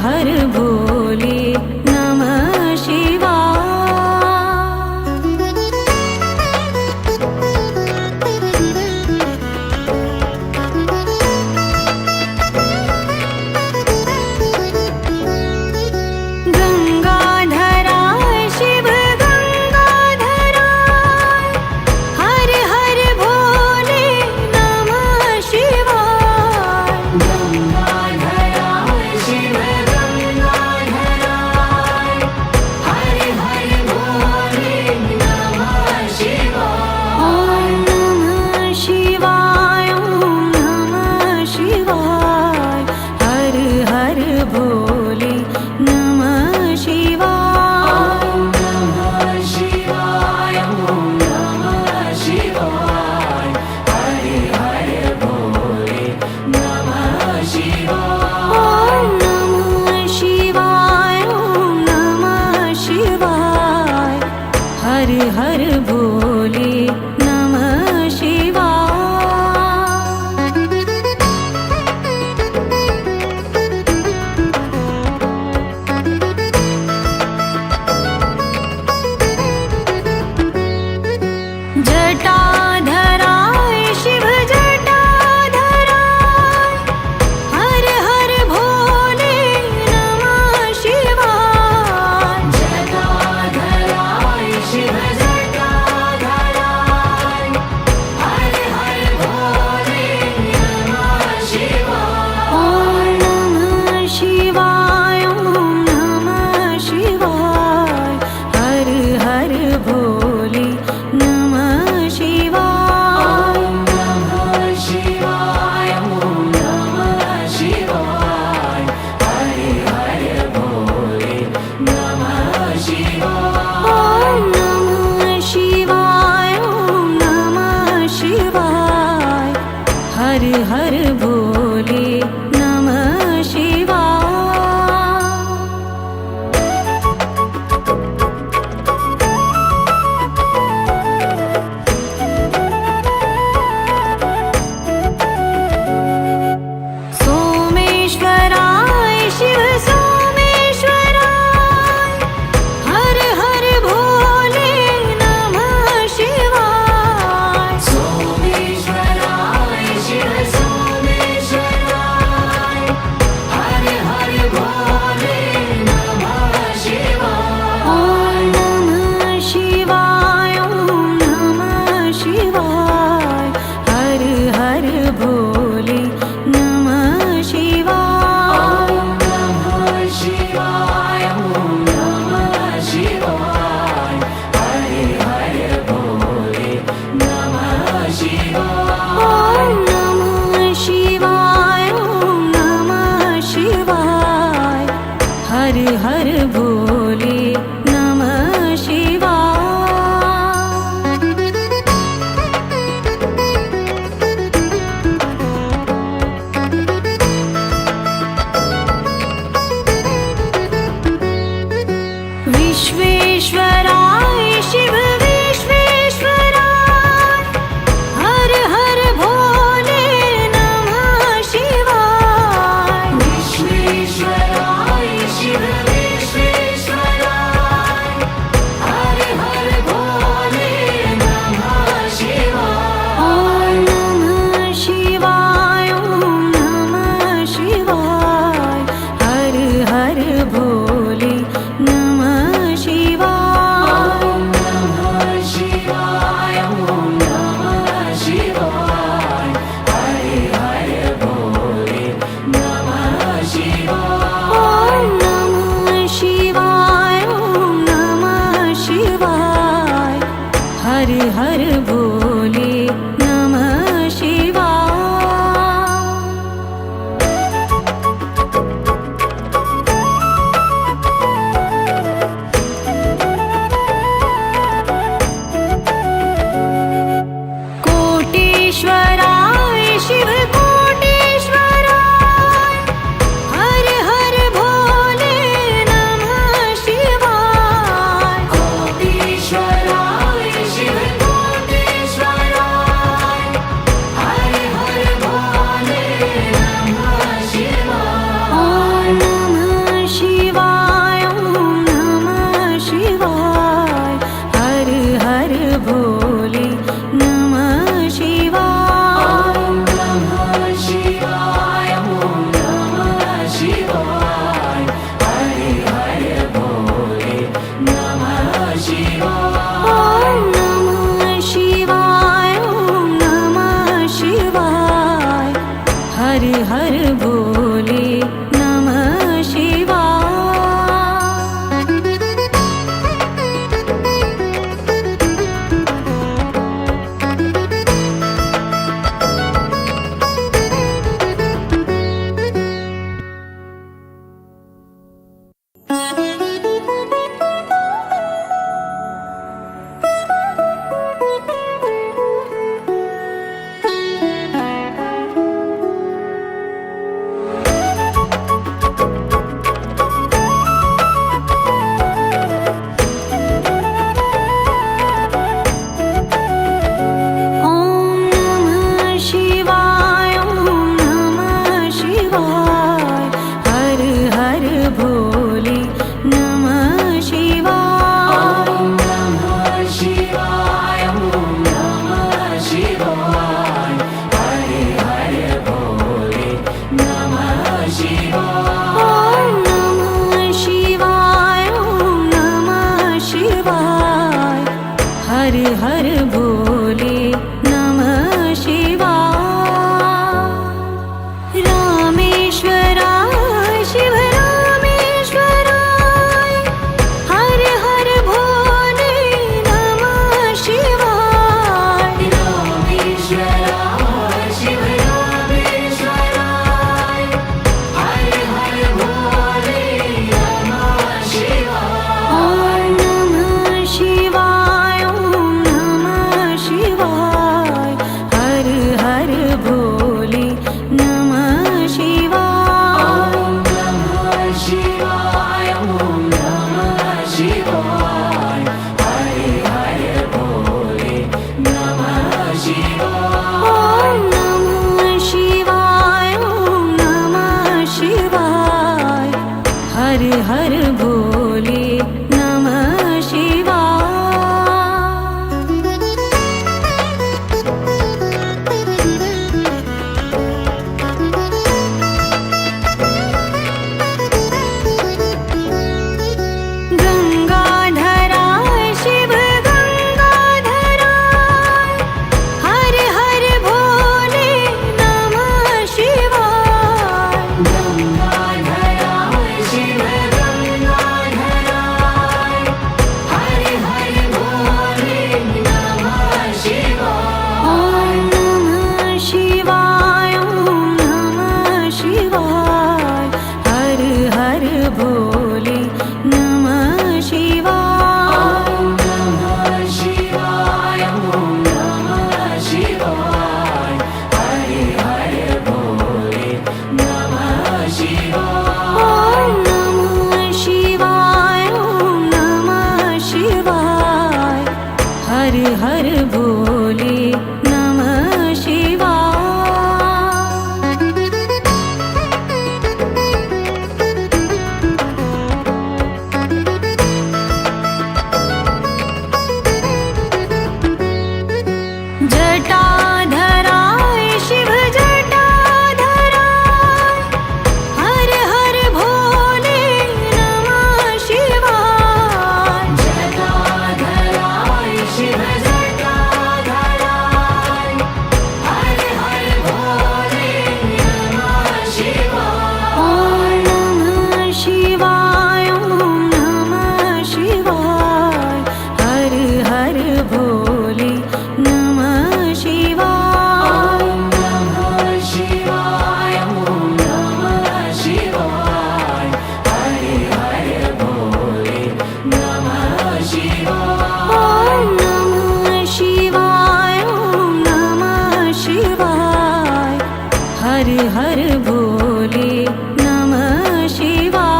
हर भोले नमः शिवाय। गंगाधराय शिव गंगाधराय, हर हर भोले नमः शिवाय। गंगाधराय शिव गंगाधराय, हर हर भोले नमः शिवाय। ओम नमः शिवाय, ओम नमः शिवाय, हर हर भोले नमः शिवाय। ओम नमः शिवाय, ओम नमः शिवाय, हर हर भोले नमः शिवाय। ओम नमः शिवाय, ओम नमः शिवाय, हर हर भोले नमः शिवाय। जटाधराय शिव जटाधराय, हर हर भोले नमः शिवाय। जटाधराय शिव जटाधराय, हर हर भोले नमः शिवाय। ओम नमः शिवाय, ओम नमः शिवाय, हर हर भोले नमः शिवाय। ओम नमः शिवाय, ओम नमः शिवाय, हर हर भोले नमः शिवाय। ओम नमः शिवाय, ओम नमः शिवाय, हर हर भोले नमः शिवाय। सोमेश्वराय शिव सोमेश्वराय, हर हर भोले नमः शिवाय। सोमेश्वराय शिव सोमेश्वराय, हर हर भोले नमः शिवाय। ओम नमः शिवाय, ओम नमः शिवाय, हर हर भोले नमः शिवाय। ओम नमः शिवाय, ओम नमः शिवाय, हर हर भोले नमः शिवाय। ओम नमः शिवाय, ओम नमः शिवाय, हर हर भोले नमः शिवाय। विश्वेश्वराय शिव विश्वेश्वराय, हर हर भोले नमः शिवाय। विश्वेश्वराय शिव विश्वेश्वराय, हर भोले नमः शिवाय। रामेश्वराय शिव रामेश्वराय हर हर भोले नमः शिवाय। रामेश्वराय शिव रामेश्वराय हर हर भोले नमः शिवाय। ओम नमः शिवाय ओम नमः शिवाय हर हर भोले नमः शिवाय। ओम नमः शिवाय ओम नमः शिवाय हर हर भोले नमः शिवाय। ओम नमः शिवाय ओम नमः शिवाय हर हर भोले नमः शिवाय। गंगाधराय शिव गंगाधराय हर हर भोले नमः शिवाय। गंगाधराय शिव गंगाधराय हर हर भोले नमः शिवाय। ओम नमः शिवाय ओम नमः शिवाय हर हर भोले नमः शिवाय। ओम नमः शिवाय ओम नमः शिवाय हर हर भोले नमः शिवाय। ओम नमः शिवाय ओम नमः शिवाय हर हर भोले नमः शिवाय। जटाधराय शिव जटाधराय हर हर भोले नमः शिवाय। जटाधराय शिव जटाधराय हर हर भोले नमः शिवाय। ओम नमः शिवाय ओम नमः शिवाय हर हर भोले नमः शिवाय। ओम नमः शिवाय ओम नमः शिवाय हर हर भोले नमः शिवाय। ओम नमः शिवाय ओम नमः शिवाय हर हर भोले नमः शिवाय।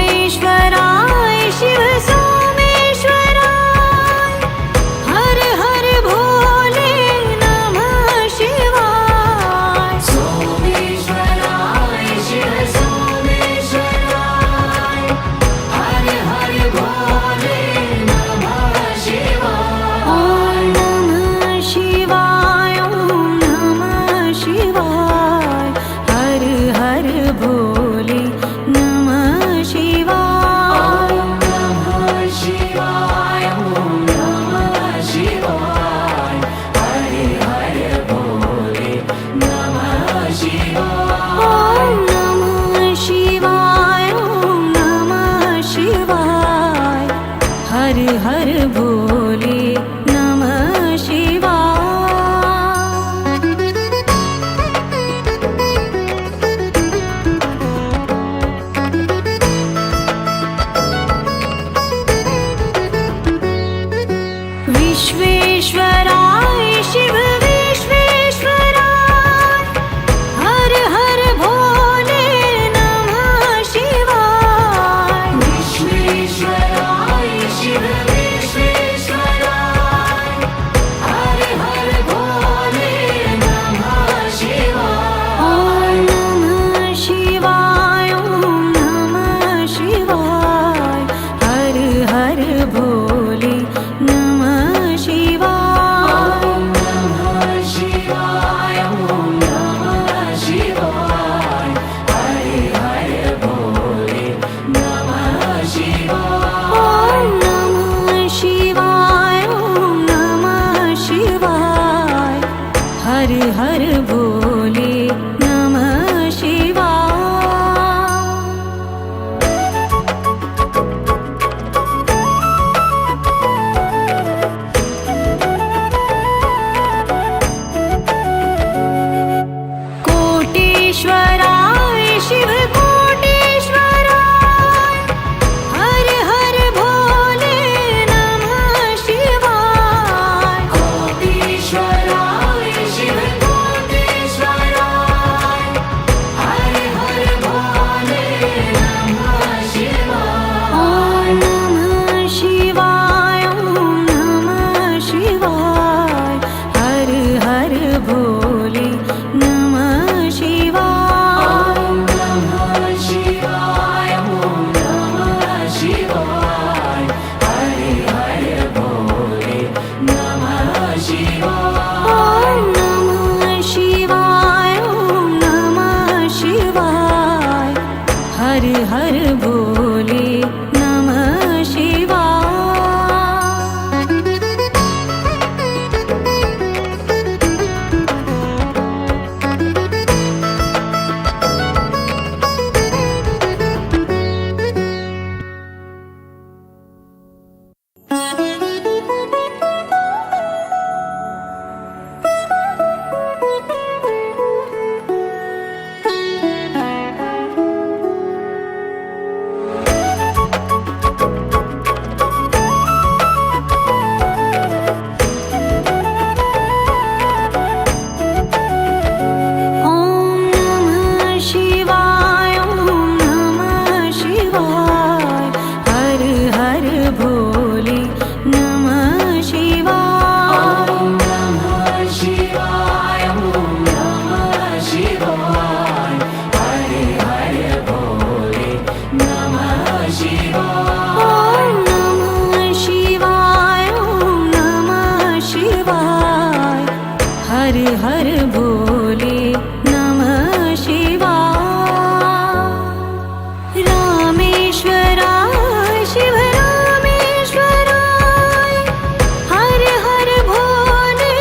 सोमेश्वराय शिव सोमेश्वराय हर हर भोले नमः शिवाय। सोमेश्वराय शिव सोमेश्वराय हर हर भोले नमः शिवाय। ओम नमः शिवाय ओम नमः शिवाय हर हर भोले नमः शिवाय। ओम नमः शिवाय ओम नमः शिवाय हर हर भोले नमः शिवाय। ओम नमः शिवाय ओम नमः शिवाय हर हर भोले नमः शिवाय। विश्वेश्वराय शिव विश्वेश्वराय हर हर भोले नमः शिवाय। विश्वेश्वराय शिव विश्वेश्वराय हर हर भोले नमः शिवाय। ओम नमः शिवाय ओम नमः शिवाय हर हर भोले नमः शिवाय। हर भोले नमः शिवाय। ॐ नमः शिवाय, ॐ नमः शिवाय, हर हर भोले नमः शिवाय। ॐ नमः शिवाय, ॐ नमः शिवाय, हर हर भोले नमः शिवाय। रामेश्वराय शिव रामेश्वराय, हर हर भोले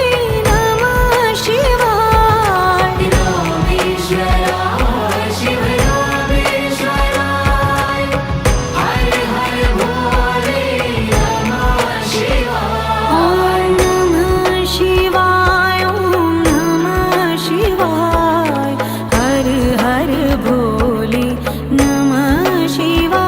नमः शिवाय। रामेश्वराय शिव रामेश्वराय, हर हर भोले नमः शिवाय। ॐ नमः शिवाय, ॐ नमः शिवाय, हर हर भोले नमः शिवाय।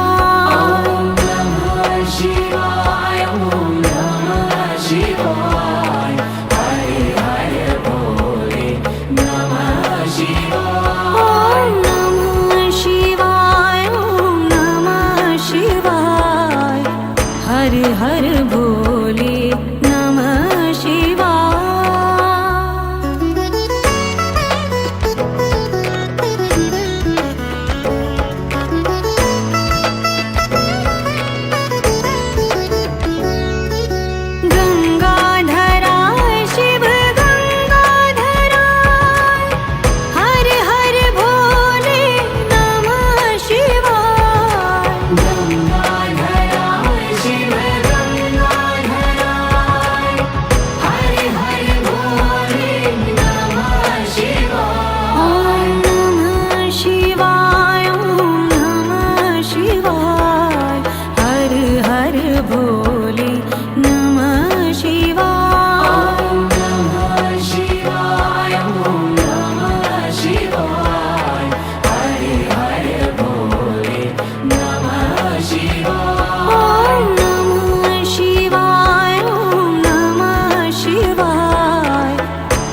ॐ नमः शिवाय, ॐ नमः शिवाय, हर हर भोले नमः शिवाय। ॐ नमः शिवाय, ॐ नमः शिवाय, हर हर भोले नमः शिवाय। गंगाधराय शिव गंगाधराय, हर हर भोले नमः शिवाय। गंगाधराय शिव गंगाधराय, हर हर भोले नमः शिवाय। ॐ नमः शिवाय, ॐ नमः शिवाय, हर हर भोले नमः शिवाय। ॐ नमः शिवाय, ॐ नमः शिवाय, हर हर भोले नमः शिवाय। ॐ नमः शिवाय, ॐ नमः शिवाय,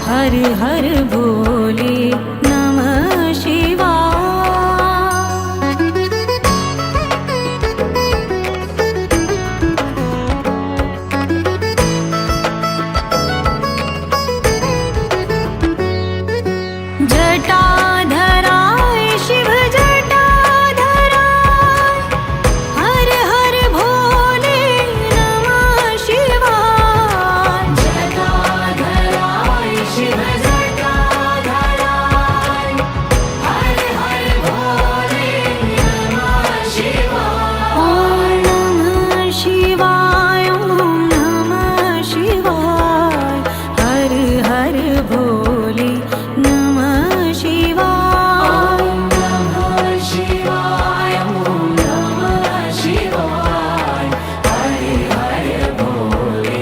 हर हर भोले नमः शिवाय। जटाधराय शिव जटाधराय, हर हर भोले नमः शिवाय। जटाधराय शिव जटाधराय, हर हर भोले नमः शिवाय। ॐ नमः शिवाय, ॐ नमः शिवाय, हर हर भोले नमः शिवाय। ॐ नमः शिवाय, ॐ नमः शिवाय, हर हर भोले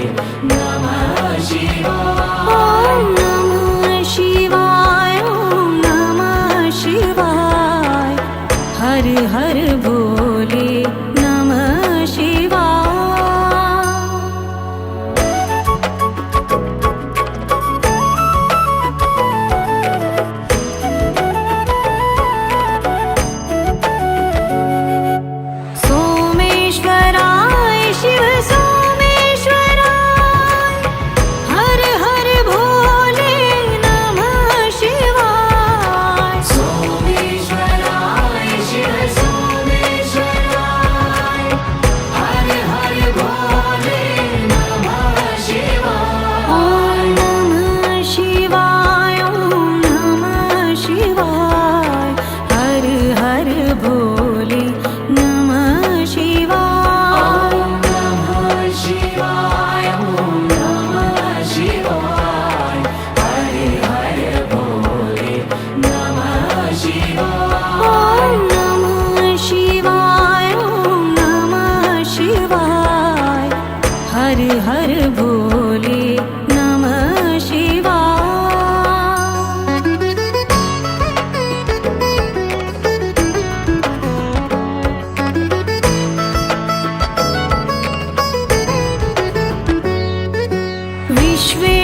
नमः शिवाय। ॐ नमः शिवाय, ॐ नमः शिवाय, हर हर भोले नमः शिवाय। सोमेश्वराय शिव सोमेश्वराय, हर हर भोले नमः शिवाय। सोमेश्वराय शिव सोमेश्वराय, हर हर भोले नमः शिवाय। ॐ नमः शिवाय, ॐ नमः शिवाय, हर हर भोले नमः शिवाय। ॐ नमः शिवाय, ॐ नमः शिवाय, हर हर भोले नमः शिवाय। ॐ नमः शिवाय, ॐ नमः शिवाय, हर हर भोले नमः शिवाय।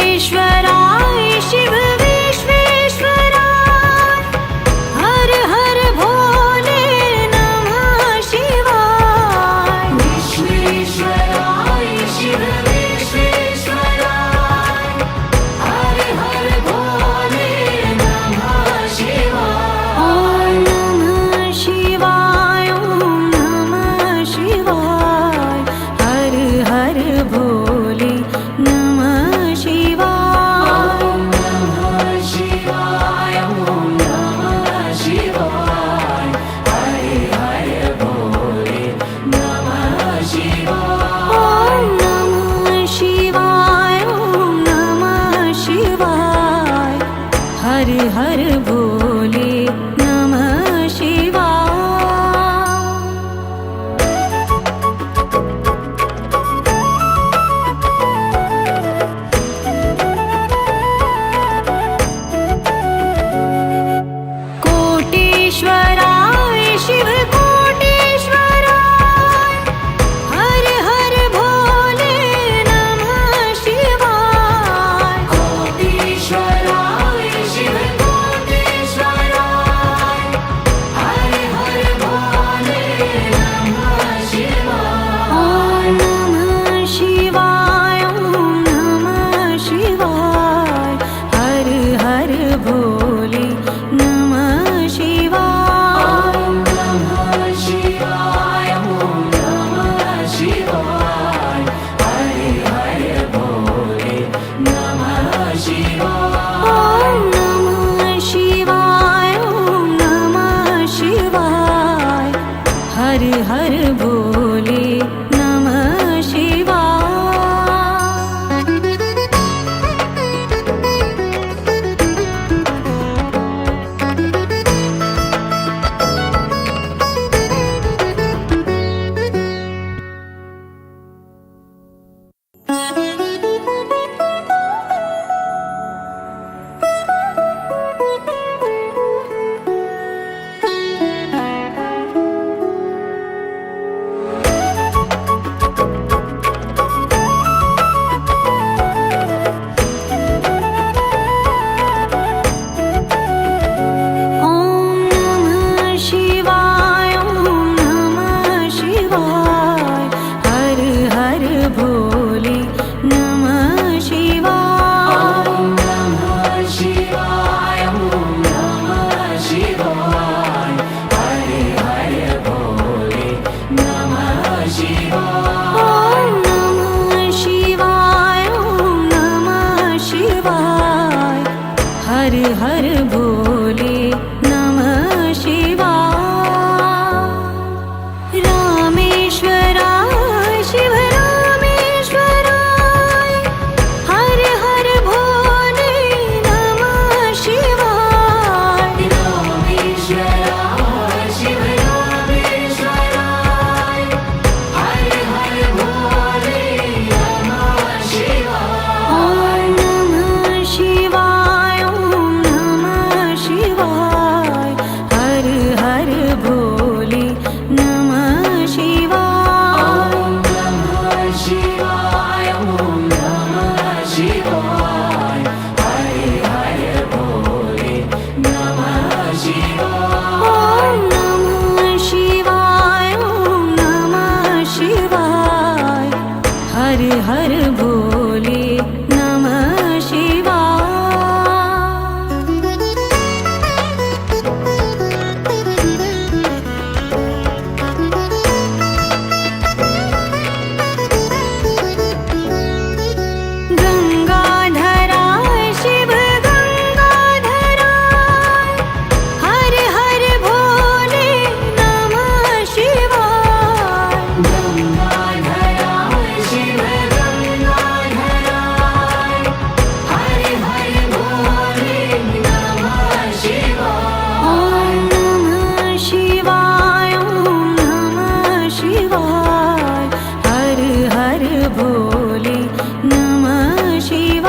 विश्वेश्वराय शिव विश्वेश्वराय, हर हर भोले नमः शिवाय। विश्वेश्वराय शिवाय ॐ नमः शिवाय हरे हरे भोले नमः शिवाय ॐ नमः शिवाय ॐ नमः शिवाय हरे हरे भोले नमः शिवाय गंगाधराय शिव गंगाधराय हर हर भोले नमः शिवाय गंगाधराय शिव गंगाधराय हर हर भोले नमः शिवाय ॐ नमः शिवाय ॐ नमः शिवाय हर हर भोले नमः शिवाय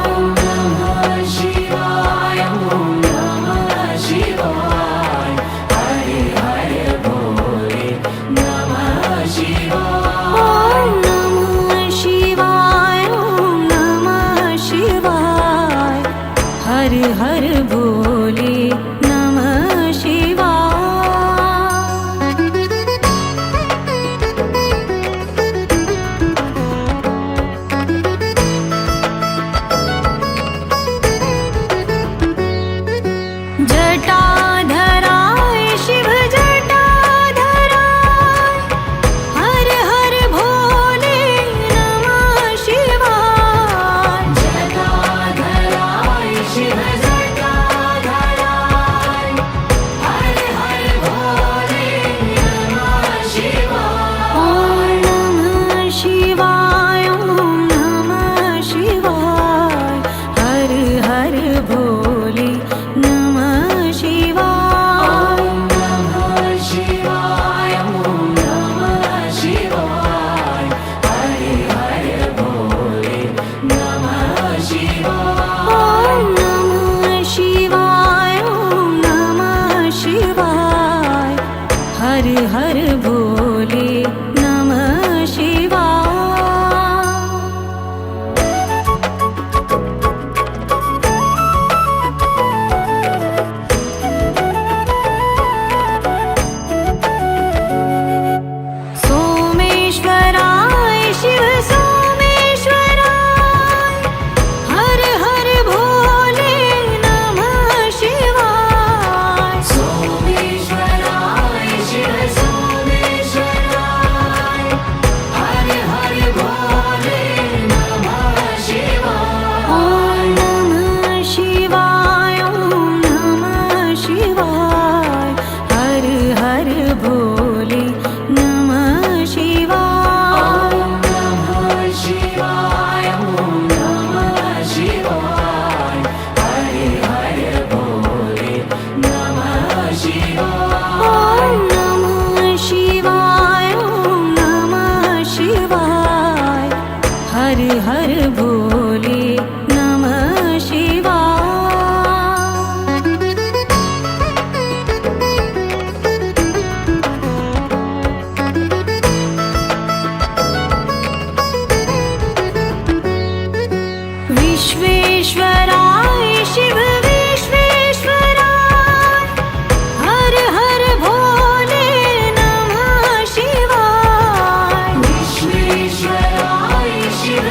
ॐ नमः शिवाय ॐ नमः शिवाय हरे हरे भोले नमः शिवाय ॐ नमः शिवाय ॐ नमः शिवाय हरे हरे भोले नमः शिवाय जटाधराय शिव जटाधराय हर हर भोले नमः शिवाय जटाधराय शिव जटाधराय हर हर भोले नमः शिवाय ॐ नमः शिवाय ॐ नमः शिवाय हर हर भोले नमः शिवाय ॐ नमः शिवाय ॐ नमः शिवाय हरे हरे भोले नमः शिवाय ॐ नमः शिवाय ॐ नमः शिवाय हरे हरे भोले नमः शिवाय सोमेश्वराय शिव सोमेश्वराय हर हर भोले नमः शिवाय सोमेश्वराय शिव सोमेश्वराय हर हर भोले नमः शिवाय ॐ नमः शिवाय ॐ नमः शिवाय हर हर भोले नमः शिवाय ॐ नमः शिवाय ॐ नमः शिवाय हरे हरे भोले नमः शिवाय ॐ नमः शिवाय ॐ नमः शिवाय हरे हरे भोले नमः शिवाय विश्वेश्वराय शिव विश्वेश्वराय हर हर भोले नमः शिवाय विश्वेश्वराय शिव